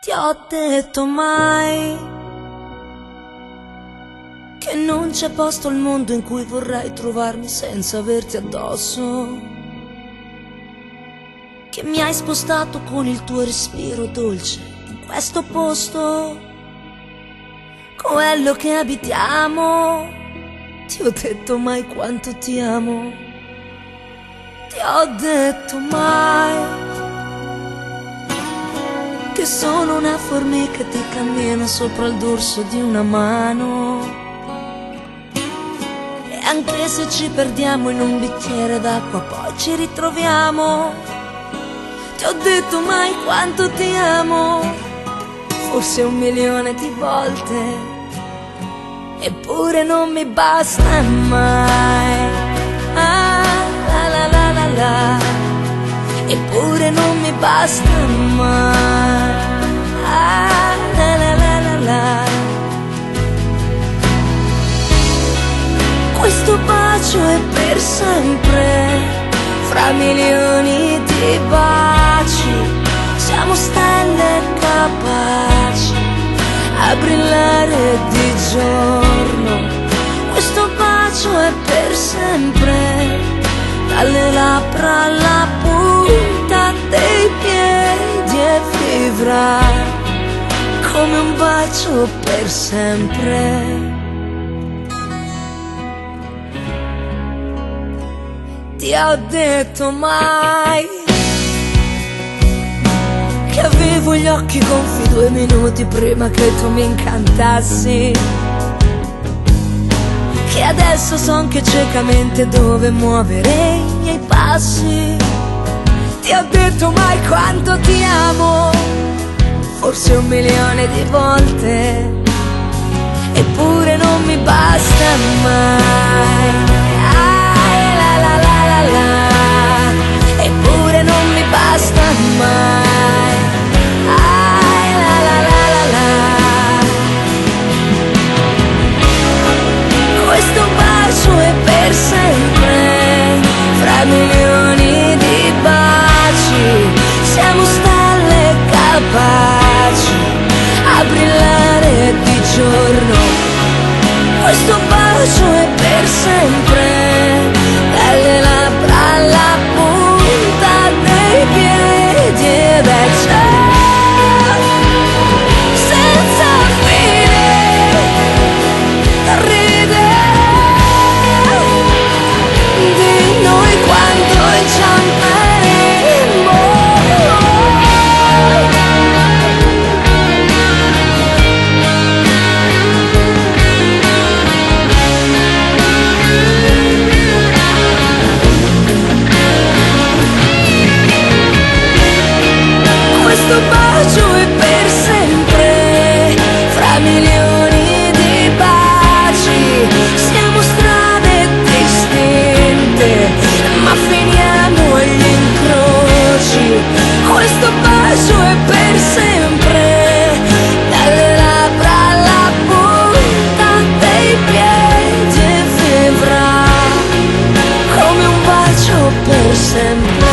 Ti ho detto mai che non c'è posto al mondo in cui vorrei trovarmi senza averti addosso, che mi hai spostato con il tuo respiro dolce in questo posto, quello che abitiamo. Ti ho detto mai quanto ti amo, ti ho detto mai che sono una formica che ti cammina sopra il dorso di una mano, e anche se ci perdiamo in un bicchiere d'acqua poi ci ritroviamo. Ti ho detto mai quanto ti amo, forse 1.000.000 di volte, eppure non mi basta mai. Ah, la la la la la, eppure non mi basta mai. Ah, la la la la la. Questo bacio è per sempre, fra milioni di baci. Siamo stelle capaci a brillare di giorno. Questo bacio è per sempre, dalle labbra alla punta dei piedi, e vivrà come un bacio per sempre. Ti ho detto mai che avevo gli occhi gonfi 2 minuti prima che tu mi incantassi, che adesso so anche ciecamente dove muovere i miei passi. Ti ho detto mai quanto ti amo, forse 1.000.000 di volte, eppure non mi basta mai. Ah, la la la la la, eppure non mi basta mai. Ah, la la la la la. Questo bacio è per sempre, fra milioni di baci. Siamo stelle capaci a brillare di giorno. Questo bacio è per sempre, dalle labbra alla punta dei piedi, ed è ciao senza fine, ride di noi quando inciamperemo. Questo bacio è per sempre, fra milioni di baci. Siamo strade distinte, ma finiamo agli incroci. Questo bacio è per sempre, dalle labbra alla punta dei piedi, e vivrà come un bacio per sempre.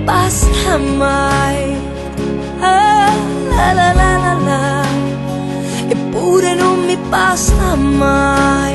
Basta mai. Ah, la la la la la, eppure non mi basta mai.